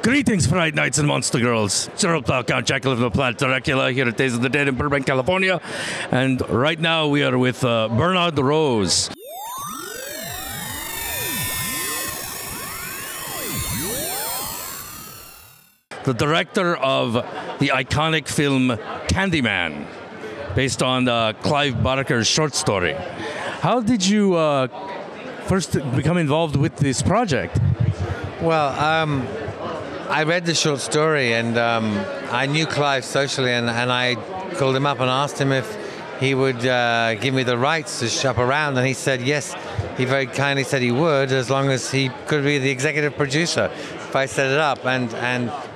Greetings, Friday Nights and Monster Girls. Cyril Plow, Count Jackula from the planet Dracula here at Days of the Dead in Burbank, California. And right now we are with Bernard Rose. The director of the iconic film Candyman, based on Clive Barker's short story. How did you first become involved with this project? Well, I read the short story and I knew Clive socially, and I called him up and asked him if he would give me the rights to shop around, and he said yes. He very kindly said he would, as long as he could be the executive producer if I set it up. And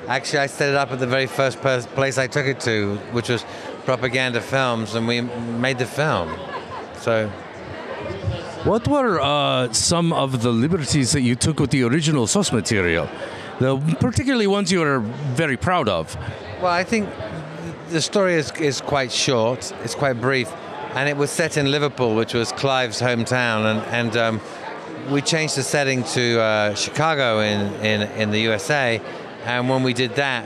actually I set it up at the very first place I took it to, which was Propaganda Films, and we made the film. So, what were some of the liberties that you took with the original source material? Particularly ones you were very proud of. Well, I think the story is quite short, it's quite brief, and it was set in Liverpool, which was Clive's hometown, and we changed the setting to Chicago in the USA, and when we did that,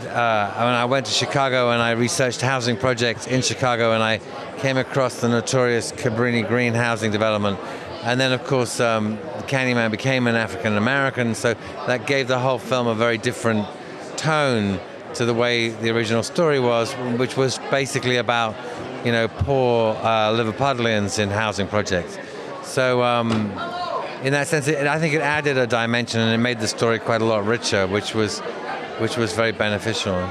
I went to Chicago and I researched housing projects in Chicago, and I came across the notorious Cabrini Green housing development. And then, of course, Candyman became an African American, so that gave the whole film a very different tone to the way the original story was, which was basically about, poor Liverpudlians in housing projects. So, in that sense, I think it added a dimension, and it made the story quite a lot richer, which was very beneficial.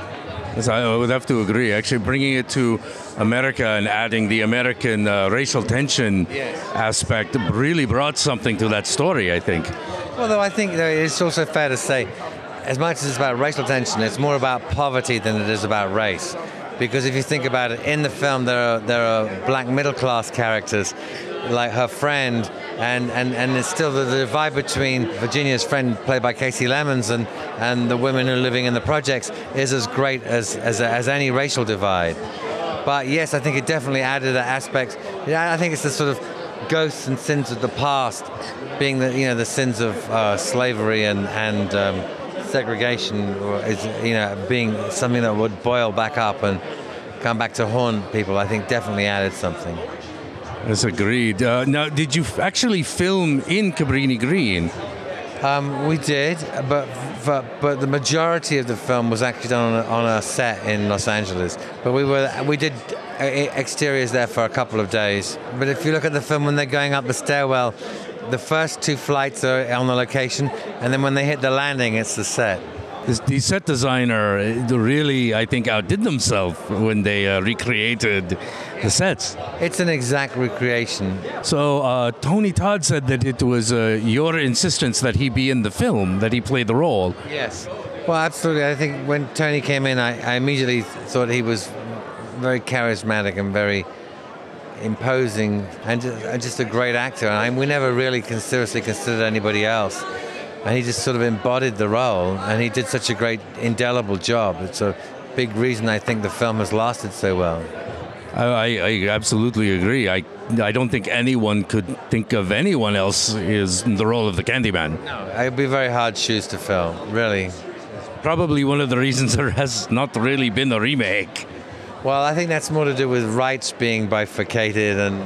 Yes, I would have to agree. Actually, bringing it to America and adding the American racial tension aspect really brought something to that story, I think. Although I think it's also fair to say, as much as it's about racial tension, it's more about poverty than it is about race. Because if you think about it, in the film there are black middle-class characters, like her friend, and it's still the divide between Virginia's friend, played by Casey Lemons, and the women who are living in the projects is as great as any racial divide. But yes, I think it definitely added that aspect. Yeah, I think it's the sort of ghosts and sins of the past, being the sins of slavery and segregation, is being something that would boil back up and come back to haunt people. I think definitely added something. That's agreed. Now, did you actually film in Cabrini Green? We did, but the majority of the film was actually done on a set in Los Angeles. But we did exteriors there for a couple of days. But if you look at the film, when they're going up the stairwell, the first two flights are on the location, and then when they hit the landing, it's the set. The set designer really, I think, outdid themselves when they recreated the sets. It's an exact recreation. So Tony Todd said that it was your insistence that he be in the film, that he play the role. Yes. Well, absolutely. I think when Tony came in, I immediately thought he was very charismatic and very imposing, and just a great actor. And we never really seriously considered anybody else. And he just sort of embodied the role, and he did such a great, indelible job. It's a big reason I think the film has lasted so well. I absolutely agree. I don't think anyone could think of anyone else is in the role of the Candyman. No, it would be very hard shoes to fill, really. Probably one of the reasons there has not really been a remake. Well, I think that's more to do with rights being bifurcated and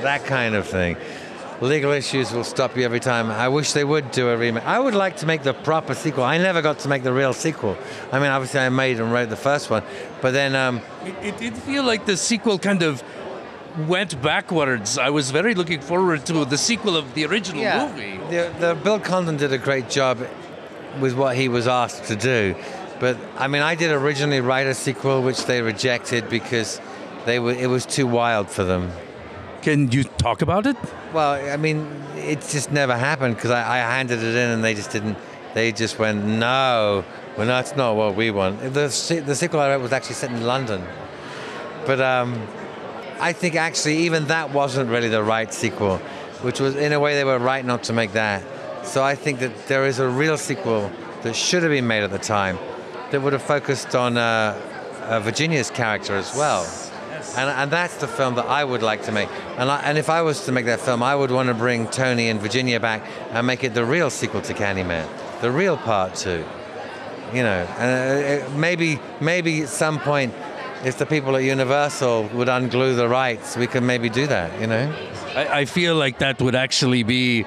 that kind of thing. Legal issues will stop you every time. I wish they would do a remake. I would like to make the proper sequel. I never got to make the real sequel. I mean, obviously I made and wrote the first one, but then... It did feel like the sequel kind of went backwards. I was very looking forward to the sequel of the original movie. The Bill Condon did a great job with what he was asked to do. But, I mean, I did originally write a sequel, which they rejected because it was too wild for them. Can you talk about it? Well, I mean, it just never happened because I handed it in and they just didn't. They just went, no, well, that's not what we want. The sequel I wrote was actually set in London. But I think actually even that wasn't really the right sequel, which was, in a way, they were right not to make that. So I think that there is a real sequel that should have been made at the time that would have focused on Virginia's character as well. And that's the film that I would like to make. And if I was to make that film, I would want to bring Tony and Virginia back and make it the real sequel to Candyman, the real part 2. You know, and maybe at some point, if the people at Universal would unglue the rights, we could maybe do that, you know? I feel like that would actually be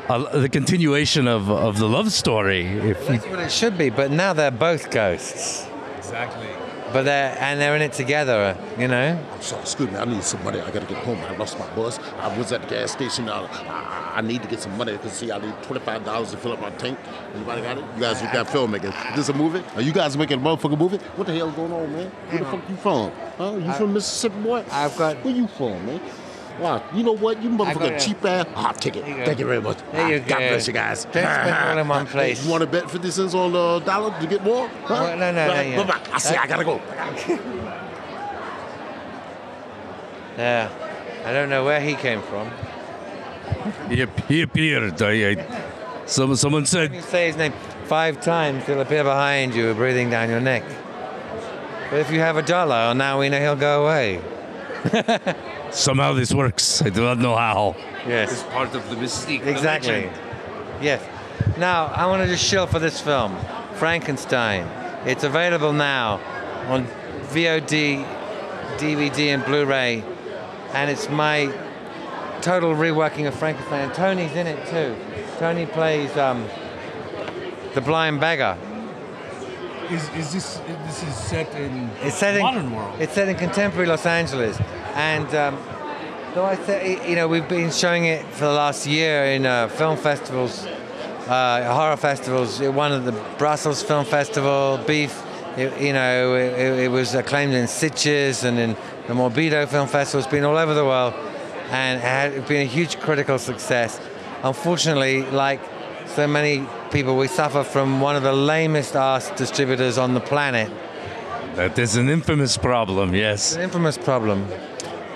the continuation of the love story. That's what it should be, but now they're both ghosts. Exactly. But they're in it together, you know? I'm sorry, excuse me, I need some money. I gotta get home. I lost my bus. I was at the gas station. I need to get some money because, see, I need $25 to fill up my tank. Anybody got it? You guys got filmmaking. Is this a movie? Are you guys making a motherfucking movie? What the hell is going on, man? Where the fuck you from? Huh? You from Mississippi, boy? Where you from, man? Wow, you know what? You motherfucking cheap ass. I'll take it. Thank you very much. There you God bless you guys. Don't spend all in one place. You want to bet 50 cents on the dollar to get more? Huh? Well, no. Bye-bye. I gotta go. Yeah. I don't know where he came from. He appeared. Someone said... If you say his name 5 times, he'll appear behind you, breathing down your neck. But if you have $1, now we know he'll go away. Somehow this works. I do not know how. Yes. It's part of the mystique. Exactly. Yes. Now, I want to just shill for this film, Frankenstein. It's available now on VOD, DVD, and Blu-ray. And it's my total reworking of Frankenstein. And Tony's in it too. Tony plays the blind beggar. Is this is set in modern world? It's set in contemporary Los Angeles. And though I say, you know, we've been showing it for the last year in film festivals, horror festivals. It won at the Brussels Film Festival, Beef. It was acclaimed in Sitges and in the Morbido Film Festival. It's been all over the world, and it had been a huge critical success. Unfortunately, like so many people, we suffer from one of the lamest ass distributors on the planet. That is an infamous problem, yes. It's an infamous problem.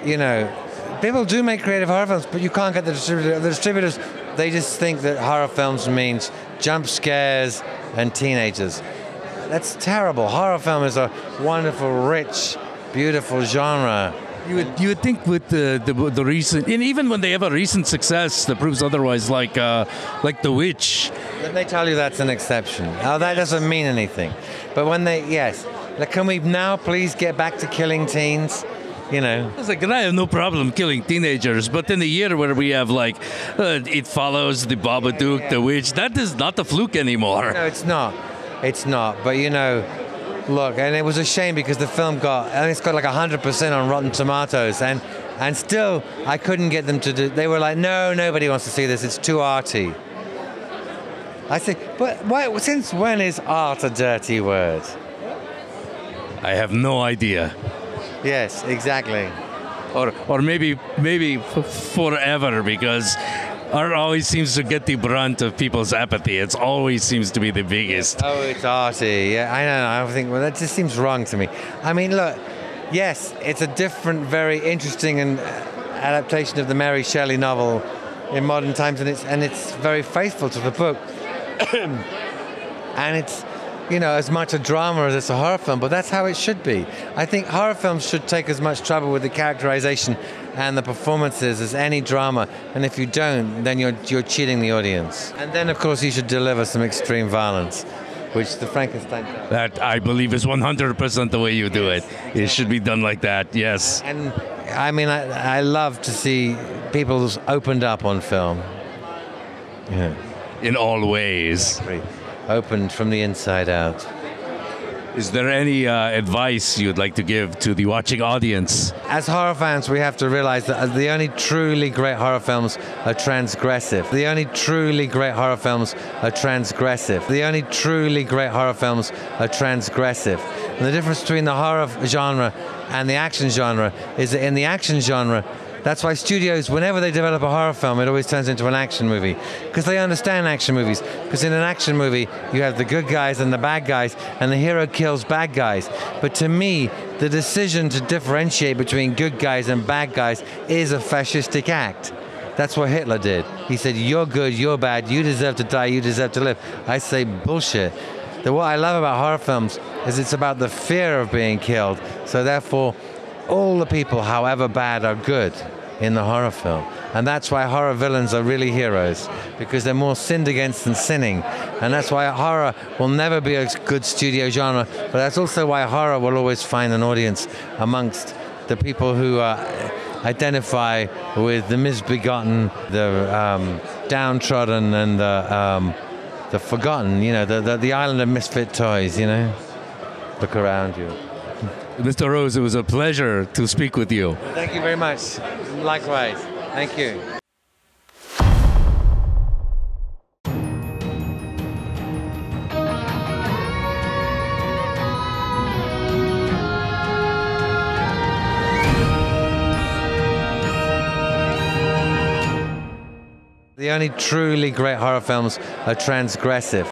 You know, people do make creative horror films, but you can't get the distributor. The distributors, they just think that horror films means jump scares and teenagers. That's terrible. Horror film is a wonderful, rich, beautiful genre. You would think with the recent, and even when they have a recent success that proves otherwise, like The Witch. Then they tell you that's an exception. Oh, that doesn't mean anything. But when yes. Like, can we now please get back to killing teens? You know. It's like, I have no problem killing teenagers, but in a year where we have like It Follows, The Babadook, The Witch, that is not a fluke anymore. No, it's not. It's not. But you know, look, and it was a shame because the film it's got like 100% on Rotten Tomatoes, and still I couldn't get them to do. They were like, no, nobody wants to see this. It's too arty. I say, but why? Since when is art a dirty word? I have no idea. Yes, exactly. Or maybe forever, because art always seems to get the brunt of people's apathy. It always seems to be the biggest. Oh, it's arty. Yeah, I know. I think, well, that just seems wrong to me. I mean, look, yes, it's a different, very interesting and adaptation of the Mary Shelley novel in modern times, and it's very faithful to the book. And it's, you know, as much a drama as it's a horror film, but that's how it should be. I think horror films should take as much trouble with the characterization and the performances as any drama, and if you don't, then you're cheating the audience. And then, of course, you should deliver some extreme violence, which the Frankenstein does. That, I believe, is 100% the way you do it. Exactly. It should be done like that, yes. And, I mean, I love to see people opened up on film. Yeah. In all ways. Opened from the inside out. Is there any advice you'd like to give to the watching audience? As horror fans, we have to realize that the only truly great horror films are transgressive. The only truly great horror films are transgressive. The only truly great horror films are transgressive. And the difference between the horror genre and the action genre is that in the action genre, that's why studios, whenever they develop a horror film, it always turns into an action movie. Because they understand action movies. Because in an action movie, you have the good guys and the bad guys, and the hero kills bad guys. But to me, the decision to differentiate between good guys and bad guys is a fascistic act. That's what Hitler did. He said, you're good, you're bad, you deserve to die, you deserve to live. I say, bullshit. What I love about horror films is it's about the fear of being killed. So therefore, all the people, however bad, are good in the horror film. And that's why horror villains are really heroes, because they're more sinned against than sinning. And that's why horror will never be a good studio genre, but that's also why horror will always find an audience amongst the people who identify with the misbegotten, the downtrodden, and the forgotten, you know, the island of misfit toys, you know. Look around you. Mr. Rose, it was a pleasure to speak with you. Thank you very much. Likewise. Thank you. The only truly great horror films are transgressive.